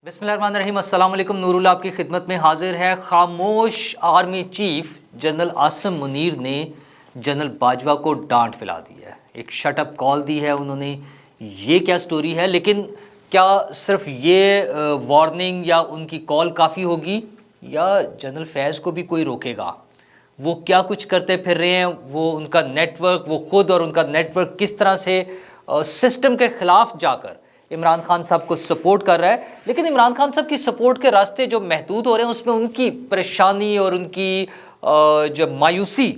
بسم اللہ الرحمن الرحیم، السلام علیکم۔ نور اللہ آپ کی خدمت میں حاضر ہے۔ خاموش army chief general Asim Munir نے جنرل باجوہ کو ڈانٹ پلا دی ہے، ایک شٹ اپ کال دی ہے انہوں نے۔ یہ کیا سٹوری ہے؟ لیکن کیا صرف یہ وارننگ یا ان کی کال کافی ہوگی، یا جنرل فیض کو بھی کوئی روکے گا؟ وہ کیا کچھ کرتے پھر رہے ہیں، وہ ان کا نیٹ ورک، وہ خود اور ان کا نیٹ ورک کس طرح سے سسٹم کے خلاف جا کر عمران خان صاحب کو سپورٹ کر رہا ہے۔ لیکن عمران خان صاحب کی سپورٹ کے راستے جو محدود ہو رہے ہیں، اس میں ان کی پریشانی اور ان کی جو مایوسی،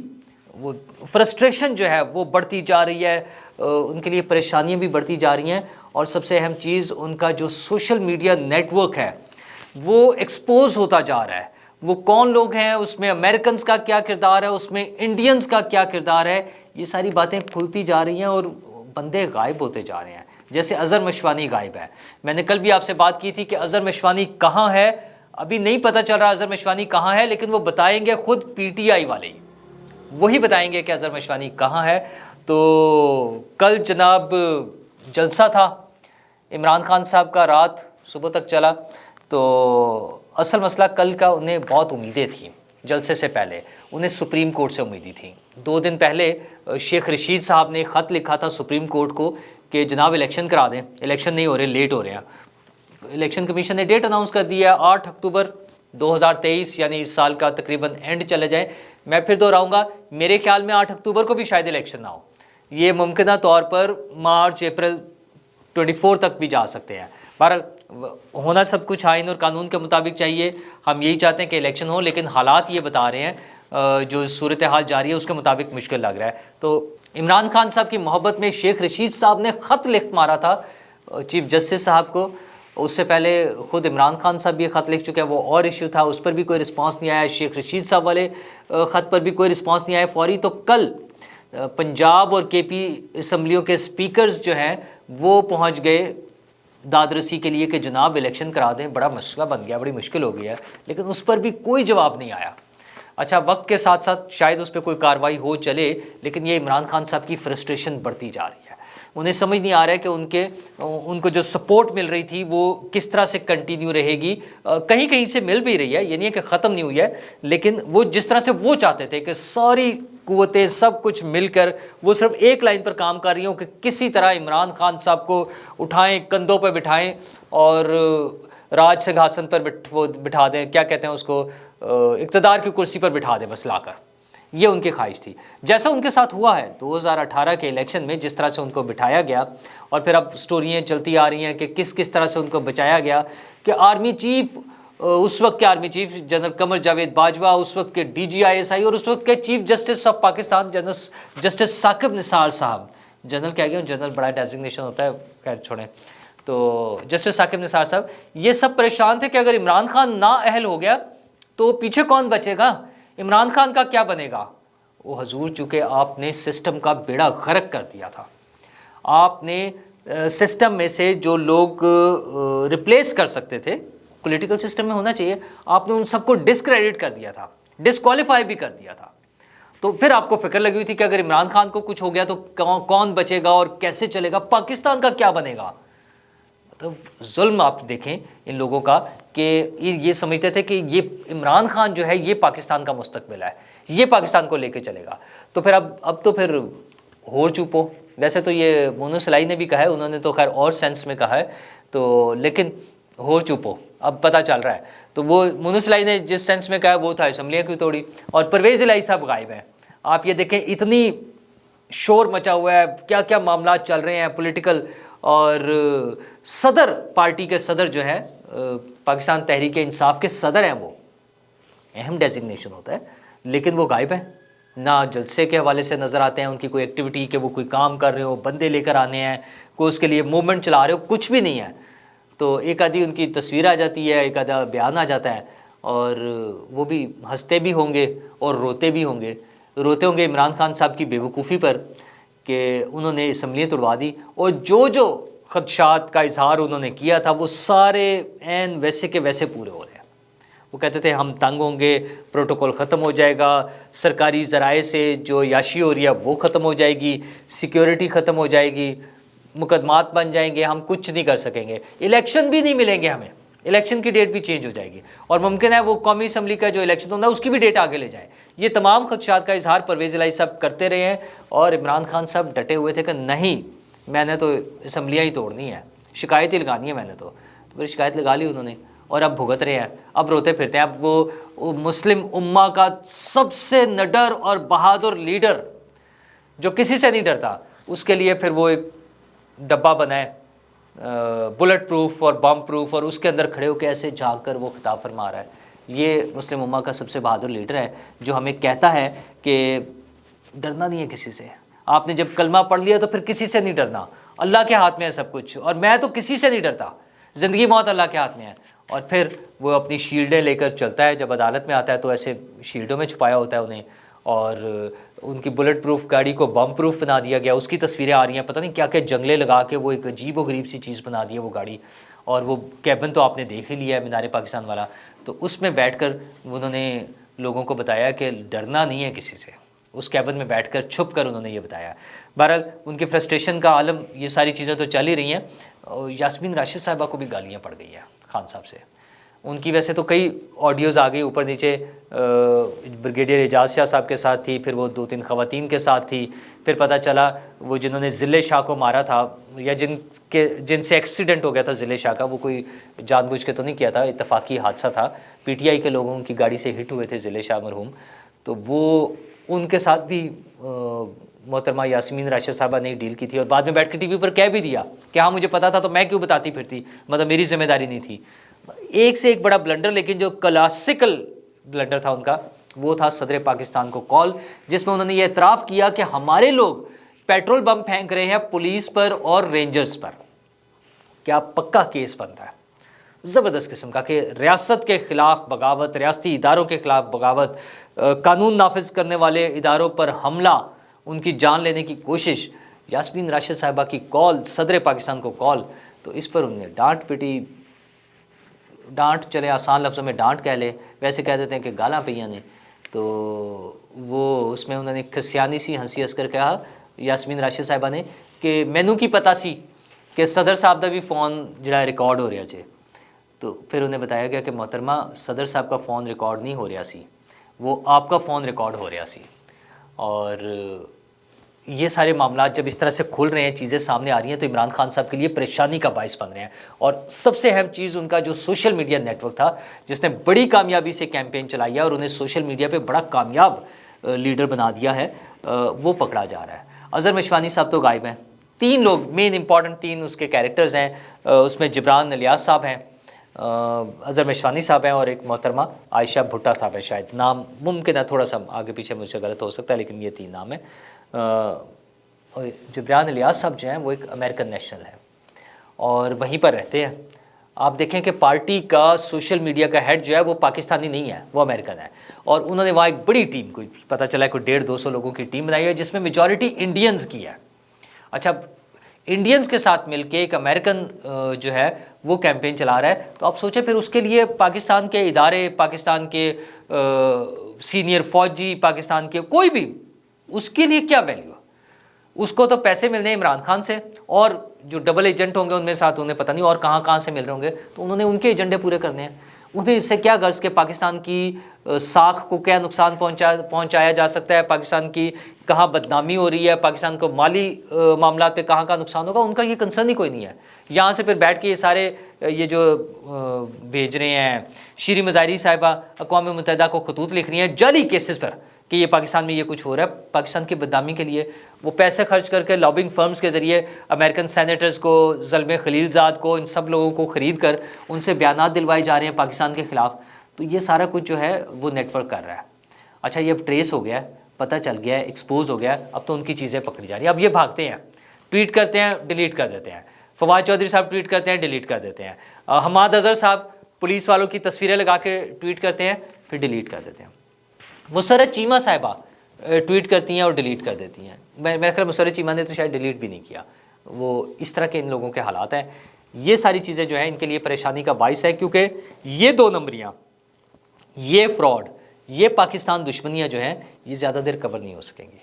وہ فرسٹریشن جو ہے وہ بڑھتی جا رہی ہے، ان کے لیے پریشانیاں بھی بڑھتی جا رہی ہیں۔ اور سب سے اہم چیز، ان کا جو سوشل میڈیا نیٹ ورک ہے وہ ایکسپوز ہوتا جا رہا ہے۔ وہ کون لوگ ہیں، اس میں امریکنز کا کیا کردار ہے، اس میں انڈینز کا کیا کردار ہے، یہ ساری باتیں کھلتی جا رہی ہیں اور بندے غائب ہوتے جا رہے ہیں۔ جیسے اظہر مشوانی غائب ہے۔ میں نے کل بھی آپ سے بات کی تھی کہ اظہر مشوانی کہاں ہے، ابھی نہیں پتہ چل رہا اظہر مشوانی کہاں ہے، لیکن وہ بتائیں گے خود پی ٹی آئی والے ہی، وہی بتائیں گے کہ اظہر مشوانی کہاں ہے۔ تو کل جناب جلسہ تھا عمران خان صاحب کا، رات صبح تک چلا۔ تو اصل مسئلہ کل کا، انہیں بہت امیدیں تھیں جلسے سے پہلے، انہیں سپریم کورٹ سے امیدیں تھیں۔ 2 دن پہلے شیخ رشید صاحب نے خط لکھا تھا سپریم کورٹ کو کہ جناب الیکشن کرا دیں، الیکشن نہیں ہو رہے، لیٹ ہو رہے ہیں۔ الیکشن کمیشن نے ڈیٹ اناؤنس کر دی ہے 8 اکتوبر 2023، یعنی اس سال کا تقریباً اینڈ چلے جائے۔ میں پھر دہراؤں گا، میرے خیال میں 8 اکتوبر کو بھی شاید الیکشن نہ ہو، یہ ممکنہ طور پر مارچ اپریل 24 تک بھی جا سکتے ہیں۔ بہرحال ہونا سب کچھ آئین اور قانون کے مطابق چاہیے، ہم یہی چاہتے ہیں کہ الیکشن ہو، لیکن حالات یہ بتا رہے ہیں، جو صورتحال جاری ہے اس کے مطابق مشکل لگ رہا ہے۔ تو عمران خان صاحب کی محبت میں شیخ رشید صاحب نے خط لکھ مارا تھا چیف جسٹس صاحب کو، اس سے پہلے خود عمران خان صاحب بھی خط لکھ چکے ہیں، وہ اور ایشو تھا، اس پر بھی کوئی رسپانس نہیں آیا۔ شیخ رشید صاحب والے خط پر بھی کوئی رسپانس نہیں آیا فوری۔ تو کل پنجاب اور کے پی اسمبلیوں کے اسپیکرز جو ہیں وہ پہنچ گئے داد رسی کے لیے کہ جناب الیکشن کرا دیں۔ بڑا مسئلہ بن گیا، بڑی مشکل ہو گئی ہے، لیکن اس پر بھی کوئی جواب نہیں آیا۔ اچھا، وقت کے ساتھ ساتھ شاید اس پہ کوئی کارروائی ہو چلے، لیکن یہ عمران خان صاحب کی فرسٹریشن بڑھتی جا رہی ہے۔ انہیں سمجھ نہیں آ رہا ہے کہ ان کو جو سپورٹ مل رہی تھی وہ کس طرح سے کنٹینیو رہے گی۔ کہیں کہیں سے مل بھی رہی ہے، یہ نہیں ہے کہ ختم نہیں ہوئی ہے، لیکن وہ جس طرح سے وہ چاہتے تھے کہ ساری قوتیں سب کچھ مل کر وہ صرف ایک لائن پر کام کر رہی ہوں کہ کسی طرح عمران خان صاحب کو اٹھائیں، کندھوں پہ بٹھائیں اور راج سنگھاسن پر بٹھا دیں، کیا کہتے ہیں اس کو، اقتدار کی کرسی پر بٹھا دیں بس لا کر۔ یہ ان کی خواہش تھی، جیسا ان کے ساتھ ہوا ہے 2018 کے الیکشن میں، جس طرح سے ان کو بٹھایا گیا۔ اور پھر اب سٹوریاں چلتی آ رہی ہیں کہ کس طرح سے ان کو بچایا گیا، کہ آرمی چیف، اس وقت کے army chief general Qamar Javed Bajwa, اس وقت کے D G I S I اور اس وقت کے chief justice of Pakistan general justice Saqib Nisar صاحب، جنرل کہہ گیا، جنرل بڑا ڈیزگنیشن ہوتا ہے، خیر چھوڑیں۔ تو جسٹس ثاقب نثار صاحب یہ سب پریشان تھے کہ اگر عمران خان نا اہل ہو گیا تو پیچھے کون بچے گا، عمران خان کا کیا بنے گا۔ وہ حضور، چونکہ آپ نے سسٹم کا بیڑا غرق کر دیا تھا، آپ نے سسٹم میں سے جو لوگ ریپلیس کر سکتے تھے، پولیٹیکل سسٹم میں ہونا چاہیے، آپ نے ان سب کو ڈسکریڈٹ کر دیا تھا، ڈسکوالیفائی بھی کر دیا تھا۔ تو پھر آپ کو فکر لگی ہوئی تھی کہ اگر عمران خان کو کچھ ہو گیا تو کون بچے گا اور کیسے چلے گا، پاکستان کا کیا بنے گا۔ تو ظلم آپ دیکھیں ان لوگوں کا، کہ یہ سمجھتے تھے کہ یہ عمران خان جو ہے یہ پاکستان کا مستقبل ہے، یہ پاکستان کو لے کے چلے گا۔ تو پھر اب تو پھر ہو چوپو۔ ویسے تو یہ مونو سلائی نے بھی کہا ہے، انہوں نے تو خیر اور سینس میں کہا ہے، تو لیکن ہو چوپو، اب پتہ چل رہا ہے۔ تو وہ مونو سلائی نے جس سینس میں کہا وہ تھا اسمبلیاں کیوں توڑی، اور پرویز الہی صاحب غائب ہیں۔ آپ یہ دیکھیں، اتنی شور مچا ہوا ہے، کیا کیا معاملات چل رہے ہیں پولیٹیکل، اور صدر پارٹی کے صدر جو ہے، پاکستان تحریک انصاف کے صدر ہیں، وہ اہم ڈیزگنیشن ہوتا ہے، لیکن وہ غائب ہیں، نہ جلسے کے حوالے سے نظر آتے ہیں ان کی کوئی ایکٹیویٹی کہ وہ کوئی کام کر رہے ہو، بندے لے کر آنے ہیں، کوئی اس کے لیے موومنٹ چلا رہے ہو، کچھ بھی نہیں ہے۔ تو ایک آدھی ان کی تصویر آ جاتی ہے، ایک آدھا بیان آ جاتا ہے، اور وہ بھی ہنستے بھی ہوں گے اور روتے بھی ہوں گے۔ روتے ہوں گے عمران خان صاحب کی بے وقوفی پر کہ انہوں نے اسمبلیاں توڑوا دی، اور جو خدشات کا اظہار انہوں نے کیا تھا وہ سارے عین ویسے کے ویسے پورے ہو رہے ہیں۔ وہ کہتے تھے ہم تنگ ہوں گے، پروٹوکول ختم ہو جائے گا، سرکاری ذرائع سے جو عیاشی ہو رہی ہے وہ ختم ہو جائے گی، سیکیورٹی ختم ہو جائے گی، مقدمات بن جائیں گے، ہم کچھ نہیں کر سکیں گے، الیکشن بھی نہیں ملیں گے ہمیں۔ الیکشن کی ڈیٹ بھی چینج ہو جائے گی اور ممکن ہے وہ قومی اسمبلی کا جو الیکشن ہوتا ہے اس کی بھی ڈیٹ آگے لے جائے. یہ تمام خدشات کا اظہار پرویز الہی صاحب کرتے رہے ہیں اور عمران خان صاحب ڈٹے ہوئے تھے کہ نہیں میں نے تو اسمبلیاں ہی توڑنی ہے, شکایت ہی لگانی ہے میں نے تو پھر شکایت لگا لی انہوں نے اور اب بھگت رہے ہیں, اب روتے پھرتے ہیں. اب وہ مسلم امہ کا سب سے نڈر اور بہادر لیڈر جو کسی سے نہیں ڈرتا, اس کے لیے پھر وہ ایک ڈبہ بنائے بلٹ پروف اور بم پروف, اور اس کے اندر کھڑے ہو کے ایسے جھانک کر وہ خطاب فرما رہا ہے. یہ مسلم امہ کا سب سے بہادر لیڈر ہے جو ہمیں کہتا ہے کہ ڈرنا نہیں ہے کسی سے. آپ نے جب کلمہ پڑھ لیا تو پھر کسی سے نہیں ڈرنا, اللہ کے ہاتھ میں ہے سب کچھ, اور میں تو کسی سے نہیں ڈرتا, زندگی موت اللہ کے ہاتھ میں ہے. اور پھر وہ اپنی شیلڈیں لے کر چلتا ہے, جب عدالت میں آتا ہے تو ایسے شیلڈوں میں چھپایا ہوتا ہے انہیں, اور ان کی بلٹ پروف گاڑی کو بم پروف بنا دیا گیا. اس کی تصویریں آ رہی ہیں, پتہ نہیں کیا کیا جنگلے لگا کے وہ ایک عجیب و غریب سی چیز بنا دی ہے وہ گاڑی. اور وہ کیبن تو آپ نے دیکھ ہی لیا ہے مینار پاکستان والا, تو اس میں بیٹھ کر انہوں نے لوگوں کو بتایا کہ ڈرنا نہیں ہے کسی سے. اس کیبن میں بیٹھ کر چھپ کر انہوں نے یہ بتایا. بہرحال ان کی فرسٹریشن کا عالم, یہ ساری چیزیں تو چل ہی رہی ہیں. یاسمین راشد صاحبہ کو بھی گالیاں پڑ گئی ہیں خان صاحب سے. ان کی ویسے تو کئی آڈیوز آ گئی اوپر نیچے, بریگیڈیئر اعجاز شاہ صاحب کے ساتھ تھی, پھر وہ 2-3 خواتین کے ساتھ تھی, پھر پتہ چلا وہ جنہوں نے ضلع شاہ کو مارا تھا یا جن سے ایکسیڈنٹ ہو گیا تھا ضلع شاہ کا, وہ کوئی جان بوجھ کے تو نہیں کیا تھا, اتفاقی حادثہ تھا, پی ٹی آئی کے لوگوں کی گاڑی سے ہٹ ہوئے تھے ضلع شاہ مرحوم. تو وہ ان کے ساتھ بھی محترمہ یاسمین راشد صاحبہ نے ڈیل کی تھی, اور بعد میں بیٹھ کے ٹی وی پر کہہ بھی دیا کہ ہاں مجھے پتا تھا تو میں کیوں بتاتی پھرتی, مطلب میری ذمہ داری نہیں تھی. ایک سے ایک بڑا بلنڈر, لیکن جو کلاسیکل بلنڈر تھا ان کا وہ تھا صدر پاکستان کو کال, جس میں انہوں نے یہ اعتراف کیا کہ ہمارے لوگ پیٹرول بم پھینک رہے ہیں پولیس پر اور رینجرز پر. کیا پکا کیس بنتا ہے زبردست قسم کا کہ ریاست کے خلاف بغاوت, ریاستی اداروں کے خلاف بغاوت, قانون نافذ کرنے والے اداروں پر حملہ, ان کی جان لینے کی کوشش. یاسمین راشد صاحبہ کی کال, صدر پاکستان کو کال, تو اس پر انہوں نے ڈانٹ پٹی. ڈانٹ چلے آسان لفظوں میں ڈانٹ کہہ لے, ویسے کہہ دیتے ہیں کہ گالاں پئیاں نے. تو وہ اس میں انہوں نے کھسیانی سی ہنسی ہنس کر کہا یاسمین راشد صاحبہ نے کہ مینوں کی پتا سی کہ صدر صاحب دا بھی فون جڑا ریکارڈ ہو رہا جے. تو پھر انہیں بتایا گیا کہ محترمہ صدر صاحب کا فون ریکارڈ نہیں ہو رہا سی, وہ آپ کا فون ریکارڈ ہو رہا سی. اور یہ سارے معاملات جب اس طرح سے کھل رہے ہیں, چیزیں سامنے آ رہی ہیں, تو عمران خان صاحب کے لیے پریشانی کا باعث بن رہے ہیں. اور سب سے اہم چیز ان کا جو سوشل میڈیا نیٹ ورک تھا جس نے بڑی کامیابی سے کیمپین چلائی ہے اور انہیں سوشل میڈیا پہ بڑا کامیاب لیڈر بنا دیا ہے, وہ پکڑا جا رہا ہے. اظہر مشوانی صاحب تو غائب ہیں. 3 لوگ مین امپورٹنٹ 3 اس کے کیریکٹرز ہیں, اس میں جبران الیاس صاحب ہیں, اظہر مشوانی صاحب ہیں, اور ایک محترمہ عائشہ بھٹا صاحب ہے. شاید نام ممکن ہے تھوڑا سا آگے پیچھے مجھ سے غلط ہو سکتا ہے, لیکن یہ 3 نام ہیں. جبران الیاس صاحب جو ہیں وہ ایک امریکن نیشنل ہے اور وہیں پر رہتے ہیں. آپ دیکھیں کہ پارٹی کا سوشل میڈیا کا ہیڈ جو ہے وہ پاکستانی نہیں ہے, وہ امریکن ہے, اور انہوں نے وہاں ایک بڑی ٹیم, کوئی پتہ چلا ہے کوئی 150-200 لوگوں کی ٹیم بنائی ہے جس میں میجورٹی انڈینز کی ہے. اچھا, انڈینز کے ساتھ مل کے ایک امریکن جو ہے وہ کیمپین چلا رہا ہے. تو آپ سوچیں پھر اس کے لیے پاکستان کے ادارے, پاکستان کے سینئر فوجی, پاکستان کے کوئی بھی, اس کے لیے کیا ویلیو ہے؟ اس کو تو پیسے ملنے ہیں عمران خان سے, اور جو ڈبل ایجنٹ ہوں گے ان میں ساتھ انہیں پتہ نہیں اور کہاں سے مل رہے ہوں گے, تو انہوں نے ان کے ایجنڈے پورے کرنے ہیں. انہیں اس سے کیا غرض کہ پاکستان کی ساکھ کو کیا نقصان پہنچایا جا سکتا ہے, پاکستان کی کہاں بدنامی ہو رہی ہے, پاکستان کو مالی معاملات پہ کہاں نقصان ہوگا, ان کا یہ کنسرن ہی کوئی نہیں ہے. یہاں سے پھر بیٹھ کے یہ سارے یہ جو بھیج رہے ہیں, شیریں مظاہری صاحبہ اقوام متحدہ کو خطوط لکھ رہی ہیں جعلی کیسز پر کہ یہ پاکستان میں یہ کچھ ہو رہا ہے. پاکستان کی بدنامی کے لیے وہ پیسے خرچ کر کے لابنگ فرمز کے ذریعے امریکن سینیٹرز کو, زلمے خلیل زاد کو, ان سب لوگوں کو خرید کر ان سے بیانات دلوائے جا رہے ہیں پاکستان کے خلاف. تو یہ سارا کچھ جو ہے وہ نیٹ ورک کر رہا ہے. اچھا, یہ اب ٹریس ہو گیا ہے, پتہ چل گیا ہے, ایکسپوز ہو گیا ہے, اب تو ان کی چیزیں پکڑی جا رہی ہیں. اب یہ بھاگتے ہیں, ٹویٹ کرتے ہیں, ڈیلیٹ کر دیتے ہیں. فواد چودھری صاحب ٹویٹ کرتے ہیں, ڈیلیٹ کر دیتے ہیں. حماد اظہر صاحب پولیس والوں کی تصویریں لگا کے ٹویٹ کرتے ہیں, پھر ڈیلیٹ کر دیتے ہیں. مسرت چیمہ صاحبہ ٹویٹ کرتی ہیں اور ڈیلیٹ کر دیتی ہیں. میرے خیال مسرت چیمہ نے تو شاید ڈیلیٹ بھی نہیں کیا. وہ اس طرح کے ان لوگوں کے حالات ہیں. یہ ساری چیزیں جو ہیں ان کے لیے پریشانی کا باعث ہے, کیونکہ یہ 2 نمبریاں, یہ فراڈ, یہ پاکستان دشمنیاں جو ہیں یہ زیادہ دیر کور نہیں ہو سکیں گی.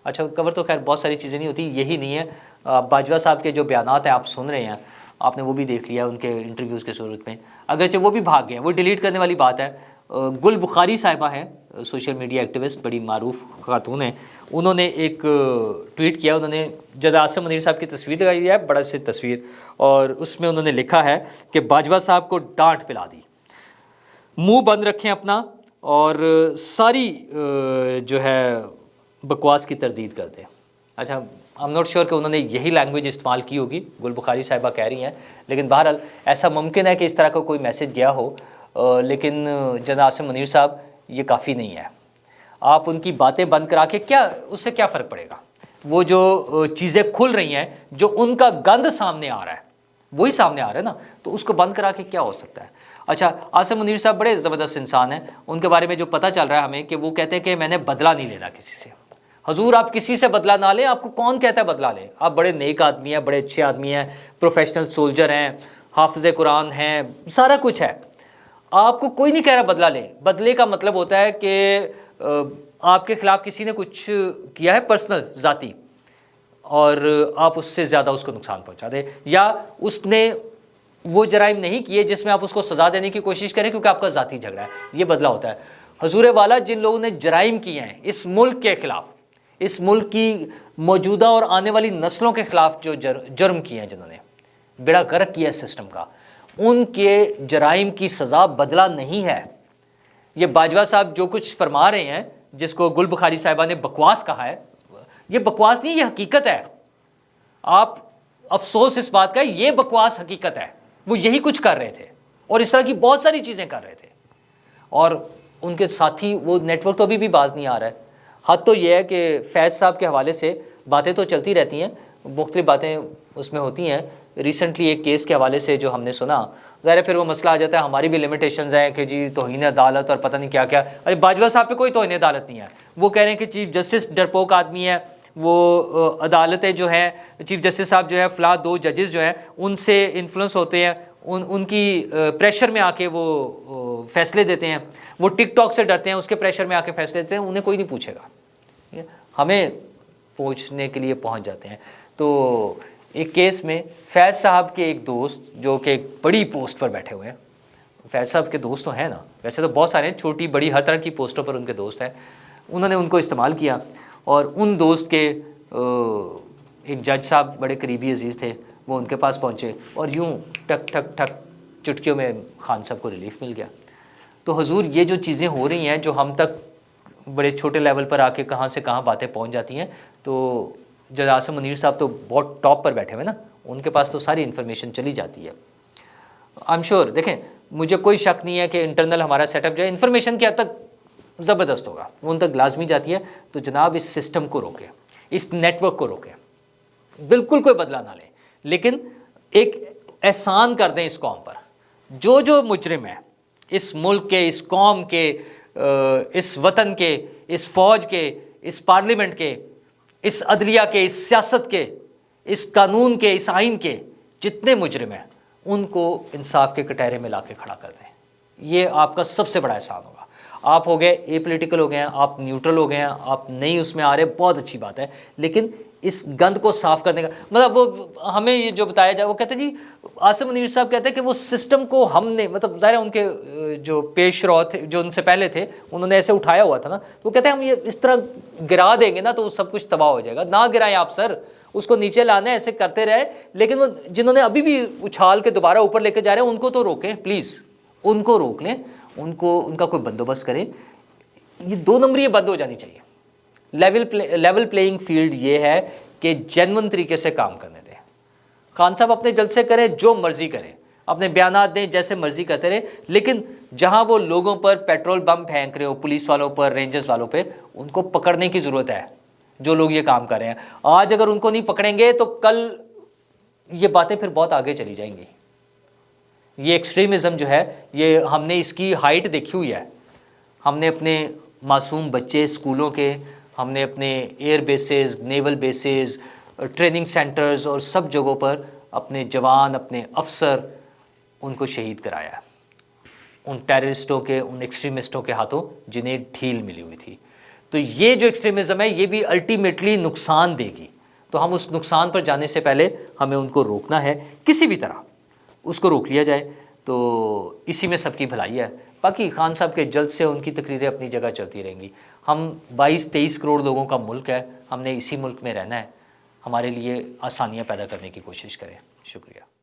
اچھا, کور تو خیر بہت ساری چیزیں نہیں ہوتی, یہی نہیں ہے. باجوہ صاحب کے جو بیانات ہیں آپ سن رہے ہیں, آپ نے وہ بھی دیکھ لیا ان کے انٹرویوز کے صورت میں، اگرچہ وہ بھی بھاگ گئے ہیں، وہ ڈیلیٹ کرنے والی بات ہے۔ گل بخاری صاحبہ ہیں، سوشل میڈیا ایکٹیوسٹ، بڑی معروف خاتون ہیں، انہوں نے ایک ٹویٹ کیا، انہوں نے جنرل عاصم منیر صاحب کی تصویر لگائی ہے، بڑا سی تصویر، اور اس میں انہوں نے لکھا ہے کہ باجوہ صاحب کو ڈانٹ پلا دی، منہ بند رکھیں اپنا اور ساری جو ہے بکواس کی تردید کر دیں۔ اچھا، آئی ایم ناٹ شیور کہ انہوں نے یہی لینگویج استعمال کی ہوگی، گل بخاری صاحبہ کہہ رہی ہیں، لیکن بہرحال ایسا ممکن ہے کہ اس طرح کا کوئی میسج گیا ہو، لیکن جنرل عاصم منیر صاحب یہ کافی نہیں ہے۔ آپ ان کی باتیں بند کرا کے کیا، اس سے کیا فرق پڑے گا؟ وہ جو چیزیں کھل رہی ہیں، جو ان کا گند سامنے آ رہا ہے، وہی سامنے آ رہا ہے نا، تو اس کو بند کرا کے کیا ہو سکتا ہے؟ اچھا، عاصم منیر صاحب بڑے زبردست انسان ہیں، ان کے بارے میں جو پتہ چل رہا ہے ہمیں کہ وہ کہتے ہیں کہ میں نے بدلہ نہیں لینا کسی سے۔ حضور آپ کسی سے بدلہ نہ لیں، آپ کو کون کہتا ہے بدلہ لیں؟ آپ بڑے نیک آدمی ہیں، بڑے اچھے آدمی ہیں، پروفیشنل سولجر ہیں، حافظ قرآن ہیں، سارا کچھ ہے، آپ کو کوئی نہیں کہہ رہا بدلہ لیں۔ بدلے کا مطلب ہوتا ہے کہ آپ کے خلاف کسی نے کچھ کیا ہے پرسنل، ذاتی، اور آپ اس سے زیادہ اس کو نقصان پہنچا دیں، یا اس نے وہ جرائم نہیں کیے جس میں آپ اس کو سزا دینے کی کوشش کریں کیونکہ آپ کا ذاتی جھگڑا ہے، یہ بدلہ ہوتا ہے۔ حضور والا جن لوگوں نے جرائم کیے ہیں اس ملک کے خلاف، اس ملک کی موجودہ اور آنے والی نسلوں کے خلاف جو جرم کیے ہیں، جنہوں نے بیڑا غرق کیا ہے سسٹم کا، ان کے جرائم کی سزا بدلہ نہیں ہے۔ یہ باجوہ صاحب جو کچھ فرما رہے ہیں، جس کو گل بخاری صاحبہ نے بکواس کہا ہے، یہ بکواس نہیں، یہ حقیقت ہے۔ آپ افسوس اس بات کا، یہ بکواس حقیقت ہے، وہ یہی کچھ کر رہے تھے اور اس طرح کی بہت ساری چیزیں کر رہے تھے، اور ان کے ساتھی وہ نیٹ ورک تو ابھی بھی باز نہیں آ رہا ہے۔ حد تو یہ ہے کہ فیض صاحب کے حوالے سے باتیں تو چلتی رہتی ہیں، مختلف باتیں اس میں ہوتی ہیں۔ ریسنٹلی ایک کیس کے حوالے سے جو ہم نے سنا، ظاہر ہے پھر وہ مسئلہ آ جاتا ہے، ہماری بھی لمیٹیشنز ہیں کہ جی توہین عدالت اور پتہ نہیں کیا کیا۔ ارے باجوہ صاحب پہ کوئی توہین عدالت نہیں ہے، وہ کہہ رہے ہیں کہ چیف جسٹس ڈرپوک آدمی ہے، وہ عدالتیں جو ہیں، چیف جسٹس صاحب جو ہے فلاں 2 ججز جو ہیں ان سے انفلوئنس ہوتے ہیں، ان کی پریشر میں آ کے وہ فیصلے دیتے ہیں، وہ ٹک ٹاک سے ڈرتے ہیں، اس کے پریشر میں آ کے فیصلے دیتے ہیں، انہیں کوئی نہیں پوچھے گا، ہمیں پوچھنے کے لیے پہنچ جاتے ہیں۔ تو ایک کیس میں فیض صاحب کے ایک دوست جو کہ ایک بڑی پوسٹ پر بیٹھے ہوئے ہیں، فیض صاحب کے دوست تو ہیں نا، ویسے تو بہت سارے ہیں، چھوٹی بڑی ہر طرح کی پوسٹوں پر ان کے دوست ہیں، انہوں نے ان کو استعمال کیا، اور ان دوست کے ایک جج صاحب بڑے قریبی عزیز تھے، وہ ان کے پاس پہنچے اور یوں ٹک ٹک ٹک چٹکیوں میں خان صاحب کو ریلیف مل گیا۔ تو حضور یہ جو چیزیں ہو رہی ہیں، جو ہم تک بڑے چھوٹے لیول پر آ کے کہاں سے کہاں باتیں پہنچ جاتی ہیں، تو جنرل عاصم منیر صاحب تو بہت ٹاپ پر بیٹھے ہوئے نا، ان کے پاس تو ساری انفارمیشن چلی جاتی ہے۔ آئی ایم شیور، دیکھیں مجھے کوئی شک نہیں ہے کہ انٹرنل ہمارا سیٹ اپ جو ہے انفارمیشن کی حد تک زبردست ہوگا، وہ ان تک لازمی جاتی ہے۔ تو جناب اس سسٹم کو روکیں، اس نیٹ ورک کو روکیں، بالکل کوئی بدلہ نہ لیں، لیکن ایک احسان کر دیں اس قوم پر، جو جو مجرم ہے اس ملک کے، اس قوم کے، اس وطن کے، اس فوج کے، اس پارلیمنٹ کے، اس عدلیہ کے، اس سیاست کے، اس قانون کے، اس آئین کے، جتنے مجرم ہیں ان کو انصاف کے کٹہرے میں لا کے کھڑا کر دیں۔ یہ آپ کا سب سے بڑا احسان ہوگا۔ آپ ہو گئے اے پولیٹیکل ہو گئے ہیں، آپ نیوٹرل ہو گئے ہیں، آپ نہیں اس میں آ رہے، بہت اچھی بات ہے، لیکن اس گند کو صاف کرنے کا مطلب، وہ ہمیں یہ جو بتایا جائے، وہ کہتے ہیں جی عاصم منیر صاحب کہتے ہیں کہ وہ سسٹم کو ہم نے، مطلب ظاہر ان کے جو پیش رو تھے، جو ان سے پہلے تھے، انہوں نے ایسے اٹھایا ہوا تھا نا، وہ کہتے ہیں ہم یہ اس طرح گرا دیں گے نا تو سب کچھ تباہ ہو جائے گا۔ نہ گرائیں آپ سر، اس کو نیچے لانا ہے، ایسے کرتے رہے، لیکن وہ جنہوں نے ابھی بھی اچھال کے دوبارہ اوپر لے کے جا رہے ہیں ان کو تو روکیں پلیز، ان کو روک لیں، ان کا کوئی بندوبست کریں۔ یہ 2 نمبری بند ہو جانی چاہیے۔ لیول پلینگ فیلڈ یہ ہے کہ جینون طریقے سے کام کرنے دیں۔ خان صاحب اپنے جلسے کریں، جو مرضی کریں، اپنے بیانات دیں، جیسے مرضی کرتے رہے، لیکن جہاں وہ لوگوں پر پیٹرول بم پھینک رہے ہو، پولیس والوں پر، رینجرز والوں پہ، ان کو پکڑنے کی ضرورت ہے۔ جو لوگ یہ کام کر رہے ہیں آج، اگر ان کو نہیں پکڑیں گے تو کل یہ باتیں پھر بہت آگے چلی جائیں گی۔ یہ ایکسٹریمزم جو ہے، یہ ہم نے اس کی ہائٹ دیکھی ہوئی ہے۔ ہم نے اپنے معصوم بچے اسکولوں کے، ہم نے اپنے ایئر بیسز، نیول بیسز، ٹریننگ سینٹرز اور سب جگہوں پر اپنے جوان، اپنے افسر، ان کو شہید کرایا ہے ان ٹیررسٹوں کے، ان ایکسٹریمسٹوں کے ہاتھوں جنہیں ڈھیل ملی ہوئی تھی۔ تو یہ جو ایکسٹریمزم ہے، یہ بھی الٹیمیٹلی نقصان دے گی، تو ہم اس نقصان پر جانے سے پہلے ہمیں ان کو روکنا ہے، کسی بھی طرح اس کو روک لیا جائے تو اسی میں سب کی بھلائی ہے۔ باقی خان صاحب کے جلد سے ان کی تقریریں اپنی جگہ چلتی رہیں گی۔ ہم 22-23 کروڑ لوگوں کا ملک ہے، ہم نے اسی ملک میں رہنا ہے، ہمارے لیے آسانیاں پیدا کرنے کی کوشش کریں۔ شکریہ۔